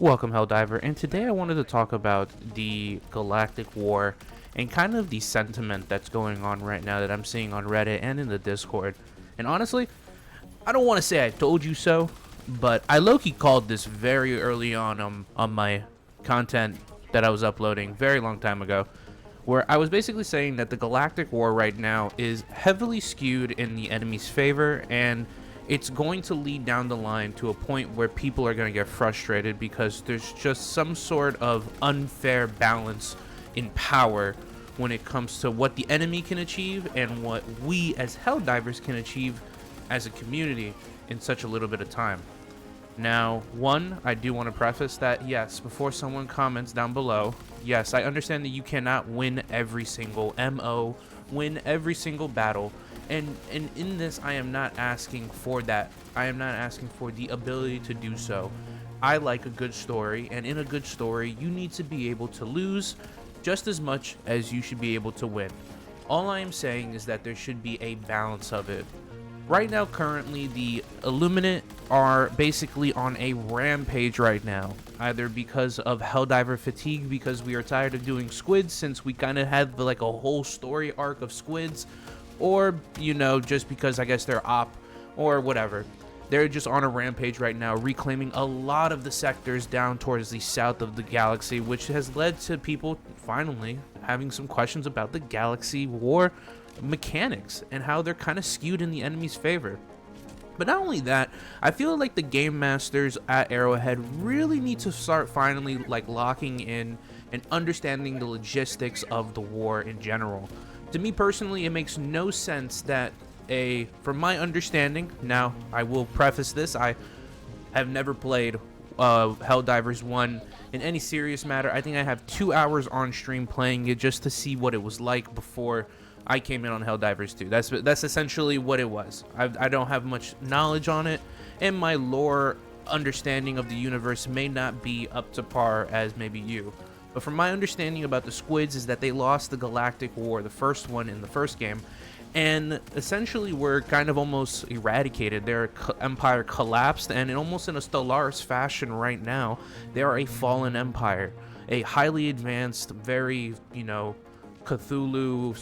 Welcome, Helldiver, and today I wanted to talk about the Galactic War and kind of the sentiment that's going on right now that I'm seeing on Reddit and in the Discord. And honestly, I don't want to say I told you so, but I low-key called this very early on my content that I was uploading very long time ago, where I was basically saying that the Galactic War right now is heavily skewed in the enemy's favor, and it's going to lead down the line to a point where people are going to get frustrated because there's just some sort of unfair balance in power when it comes to what the enemy can achieve and what we as Helldivers can achieve as a community in such a little bit of time. Now, one, I do want to preface that, yes, before someone comments down below, yes, I understand that you cannot win every single MO, win every single battle, and in this, I am not asking for that. I am not asking for the ability to do so. I like a good story, and in a good story, you need to be able to lose just as much as you should be able to win. All I am saying is that there should be a balance of it. Right now, currently, the Illuminate are basically on a rampage right now, either because of Helldiver fatigue, because we are tired of doing squids since we kind of had like a whole story arc of squids, or, you know, just because I guess they're op or whatever. They're just on a rampage right now, reclaiming a lot of the sectors down towards the south of the galaxy, which has led to people finally having some questions about the galaxy war mechanics and how they're kind of skewed in the enemy's favor. But not only that, I feel like the game masters at Arrowhead really need to start finally like locking in and understanding the logistics of the war in general. To me personally, it makes no sense that from my understanding, now I will preface this, I have never played Helldivers 1 in any serious matter. I think I have 2 hours on stream playing it just to see what it was like before I came in on Helldivers 2. That's essentially what it was. I don't have much knowledge on it, and my lore understanding of the universe may not be up to par as maybe you. But from my understanding about the squids is that they lost the Galactic War, the first one in the first game, and essentially were kind of almost eradicated. Their empire collapsed, and almost in a Stellaris fashion right now, they are a fallen empire, a highly advanced, very, you know, Cthulhu,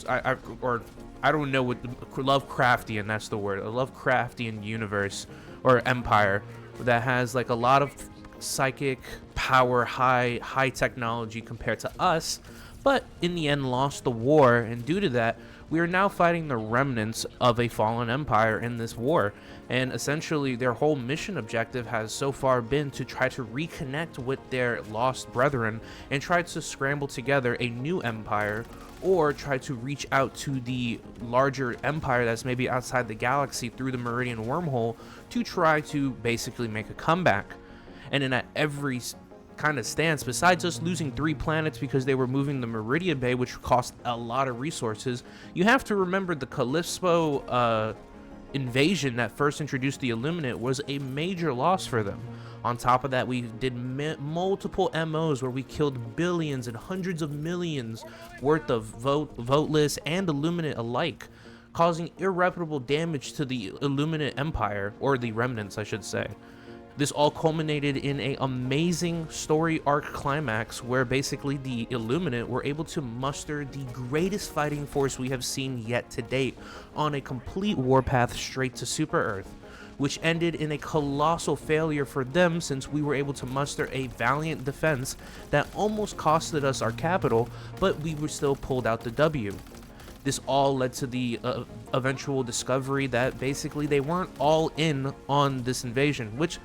I don't know what, Lovecraftian, that's the word, a Lovecraftian universe or empire that has like a lot of psychic power, high technology compared to us, but in the end lost the war, and due to that we are now fighting the remnants of a fallen empire in this war. And essentially their whole mission objective has so far been to try to reconnect with their lost brethren and try to scramble together a new empire, or try to reach out to the larger empire that's maybe outside the galaxy through the Meridian wormhole to try to basically make a comeback. And in every kind of stance, besides us losing 3 planets because they were moving the Meridian Bay, which cost a lot of resources, you have to remember the Callisto invasion that first introduced the Illuminate was a major loss for them. On top of that, we did multiple MOs where we killed billions and hundreds of millions worth of voteless and Illuminate alike, causing irreparable damage to the Illuminate Empire, or the remnants I should say. This all culminated in an amazing story arc climax where basically the Illuminate were able to muster the greatest fighting force we have seen yet to date on a complete warpath straight to Super Earth, which ended in a colossal failure for them since we were able to muster a valiant defense that almost costed us our capital, but we were still pulled out the W. This all led to the eventual discovery that basically they weren't all in on this invasion, which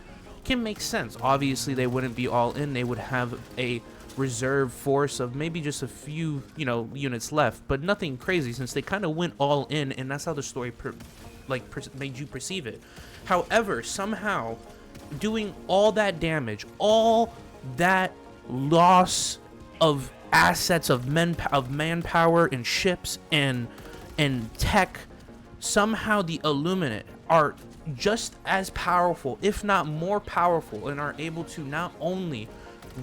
can make sense. Obviously they wouldn't be all in, they would have a reserve force of maybe just a few, you know, units left, but nothing crazy since they kind of went all in, and that's how the story made you perceive it. However, somehow doing all that damage, all that loss of assets, of manpower and ships and tech, somehow the Illuminate are just as powerful, if not more powerful, and are able to not only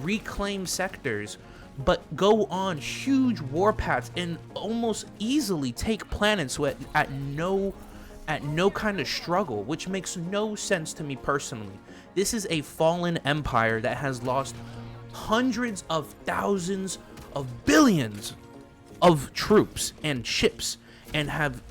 reclaim sectors but go on huge warpaths and almost easily take planets at no kind of struggle, which makes no sense to me personally. This is a fallen empire that has lost hundreds of thousands of billions of troops and ships and have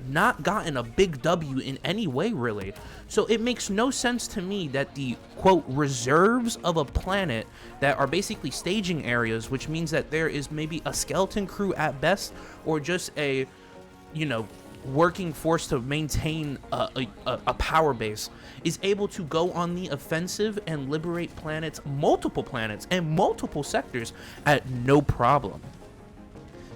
not gotten a big W in any way, really. So it makes no sense to me that the, quote, reserves of a planet that are basically staging areas, which means that there is maybe a skeleton crew at best, or just a, you know, working force to maintain a power base, is able to go on the offensive and liberate planets, multiple planets, and multiple sectors at no problem.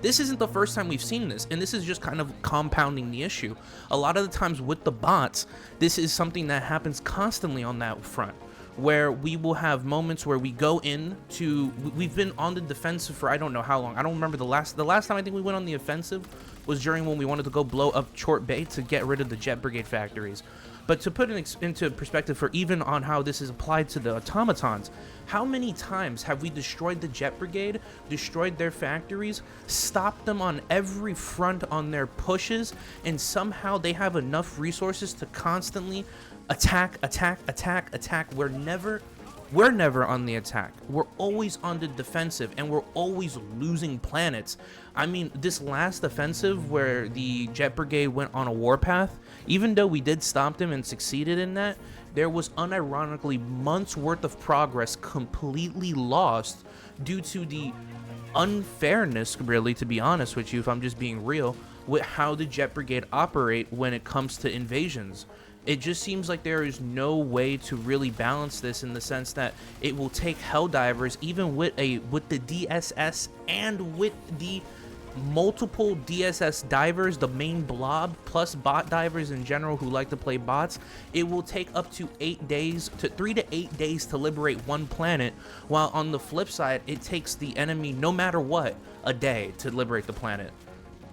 This isn't the first time we've seen this, and this is just kind of compounding the issue. A lot of the times with the bots, this is something that happens constantly on that front, where we will have moments where we go in to, we've been on the defensive for I don't know how long. I don't remember the last time I think we went on the offensive was during when we wanted to go blow up Chort Bay to get rid of the Jet Brigade factories. But to put it into perspective for even on how this is applied to the automatons, how many times have we destroyed the Jet Brigade, destroyed their factories, stopped them on every front on their pushes, and somehow they have enough resources to constantly attack. We're never on the attack. We're always on the defensive, and we're always losing planets. I mean, this last offensive where the Jet Brigade went on a warpath, even though we did stop them and succeeded in that, there was unironically months worth of progress completely lost due to the unfairness, really, to be honest with you, if I'm just being real, with how the Jet Brigade operate when it comes to invasions. It just seems like there is no way to really balance this, in the sense that it will take Helldivers, even with the DSS and with the multiple DSS divers, the main blob, plus bot divers in general who like to play bots, it will take up to 3 to 8 days to liberate one planet, while on the flip side, it takes the enemy, no matter what, a day to liberate the planet.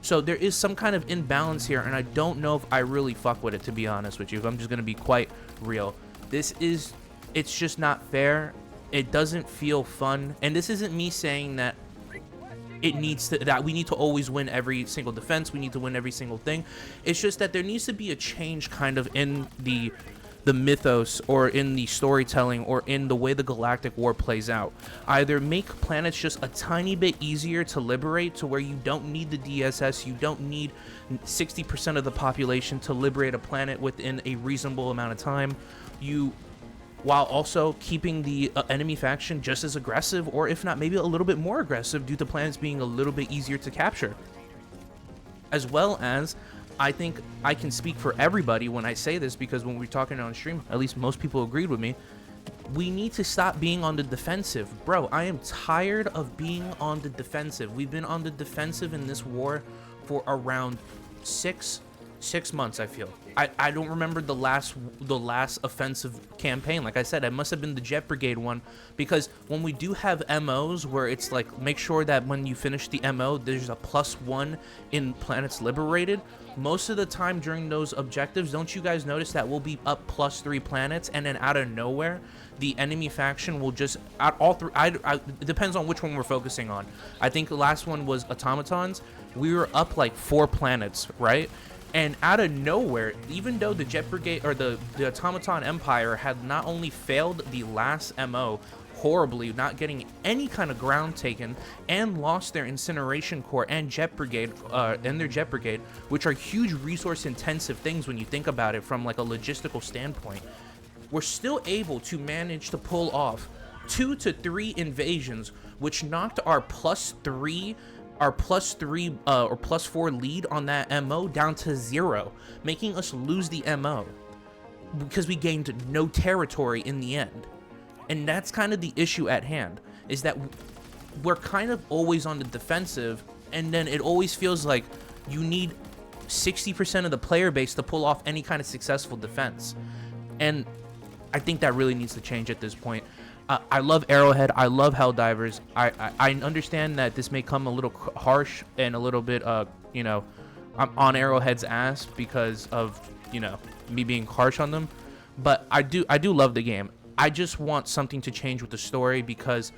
So there is some kind of imbalance here, and I don't know if I really fuck with it, to be honest with you, if I'm just going to be quite real. It's just not fair. It doesn't feel fun, and this isn't me saying that that we need to always win every single defense, we need to win every single thing. It's just that there needs to be a change kind of in the mythos, or in the storytelling, or in the way the galactic war plays out. Either make planets just a tiny bit easier to liberate, to where you don't need the DSS, you don't need 60% of the population to liberate a planet within a reasonable amount of time, while also keeping the enemy faction just as aggressive, or if not maybe a little bit more aggressive, due to planets being a little bit easier to capture. As well as, I think I can speak for everybody when I say this, because when we're talking on stream, at least most people agreed with me, we need to stop being on the defensive. Bro, I am tired of being on the defensive. We've been on the defensive in this war for around six months, I feel. I don't remember the last offensive campaign. Like I said, it must have been the Jet Brigade one, because when we do have MOs where it's like, make sure that when you finish the MO, there's a +1 in planets liberated. Most of the time during those objectives, don't you guys notice that we'll be up +3 planets, and then out of nowhere, the enemy faction will just, it depends on which one we're focusing on. I think the last one was automatons. We were up like 4 planets, right? And out of nowhere, even though the Jet Brigade, or the Automaton Empire, had not only failed the last MO horribly, not getting any kind of ground taken, and lost their Incineration Corps and Jet Brigade, which are huge resource intensive things when you think about it from like a logistical standpoint, we're still able to manage to pull off 2 to 3 invasions, which knocked our +3 or +4 lead on that MO down to 0, making us lose the MO because we gained no territory in the end. And that's kind of the issue at hand, is that we're kind of always on the defensive, and then it always feels like you need 60% of the player base to pull off any kind of successful defense. And I think that really needs to change at this point. I love Arrowhead. I love Helldivers. I understand that this may come a little harsh and a little bit, you know, I'm on Arrowhead's ass because of, you know, me being harsh on them. But I do love the game. I just want something to change with the story, because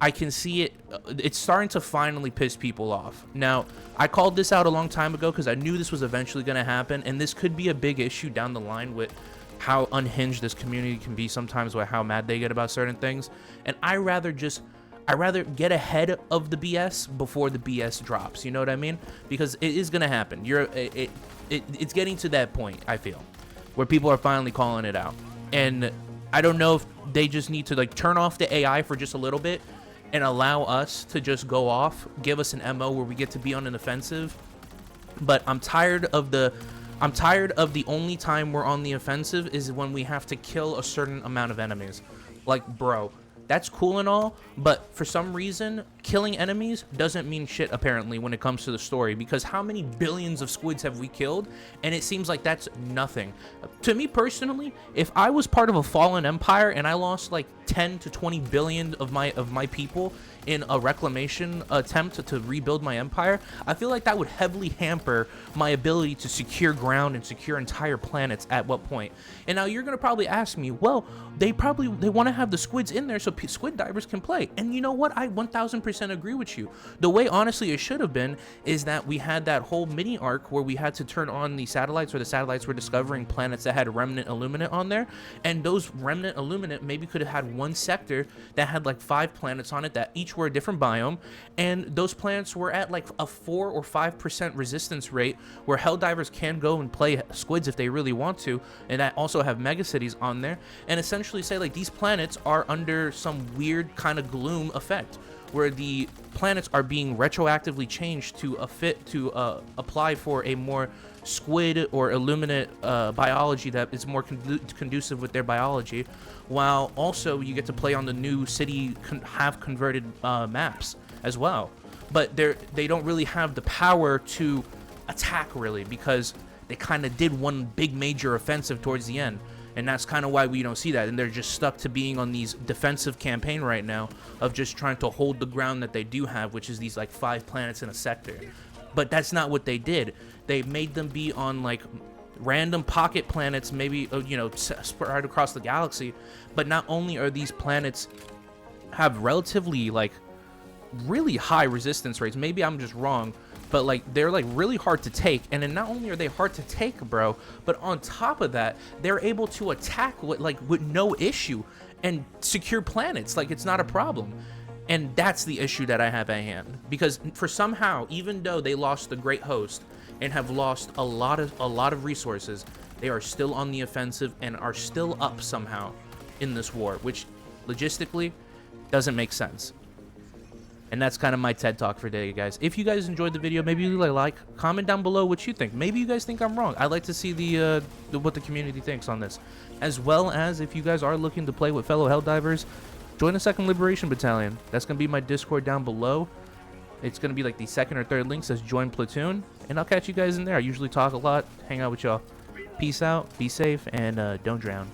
I can see it's starting to finally piss people off. Now, I called this out a long time ago because I knew this was eventually going to happen, and this could be a big issue down the line with how unhinged this community can be sometimes with how mad they get about certain things. And I rather get ahead of the BS before the BS drops. You know what I mean? Because it is gonna happen. It's getting to that point, I feel, where people are finally calling it out. And I don't know if they just need to like turn off the AI for just a little bit and allow us to just go off, give us an MO where we get to be on an offensive. But I'm tired of the only time we're on the offensive is when we have to kill a certain amount of enemies. Like, bro, that's cool and all, but for some reason, killing enemies doesn't mean shit, apparently, when it comes to the story, because how many billions of squids have we killed? And it seems like that's nothing. To me, personally, if I was part of a fallen empire and I lost like 10 to 20 billion of my people in a reclamation attempt to rebuild my empire, I feel like that would heavily hamper my ability to secure ground and secure entire planets at what point. And now you're gonna probably ask me, well, they want to have the squids in there so squid divers can play. And you know what? I 1000% agree with you. The way honestly it should have been is that we had that whole mini arc where we had to turn on the satellites, where the satellites were discovering planets that had remnant illuminate on there, and those remnant illuminate maybe could have had one sector that had like 5 planets on it that each were a different biome, and those planets were at like a 4 or 5% resistance rate where Helldivers can go and play squids if they really want to, and that also have megacities on there, and essentially say like these planets are under some weird kind of gloom effect where the planets are being retroactively changed to apply for a more squid or illuminate biology that is more conducive with their biology, while also you get to play on the new city have converted maps as well. But they don't really have the power to attack really, because they kind of did one big major offensive towards the end. And that's kind of why we don't see that. And they're just stuck to being on these defensive campaign right now of just trying to hold the ground that they do have, which is these like 5 planets in a sector. But that's not what they did. They made them be on like random pocket planets, maybe, you know, spread across the galaxy. But not only are these planets have relatively like really high resistance rates, maybe I'm just wrong, but like they're like really hard to take. And then not only are they hard to take, bro, but on top of that, they're able to attack with no issue and secure planets like it's not a problem. And that's the issue that I have at hand, because for somehow, even though they lost the Great Host and have lost a lot of resources, they are still on the offensive and are still up somehow in this war, which logistically doesn't make sense. And that's kind of my TED Talk for today, guys. If you guys enjoyed the video, maybe you comment down below what you think. Maybe you guys think I'm wrong. I'd like to see what the community thinks on this. As well as if you guys are looking to play with fellow Helldivers, join the 2nd Liberation Battalion. That's going to be my Discord down below. It's going to be like the 2nd or 3rd link says join platoon. And I'll catch you guys in there. I usually talk a lot, hang out with y'all. Peace out, be safe, and don't drown.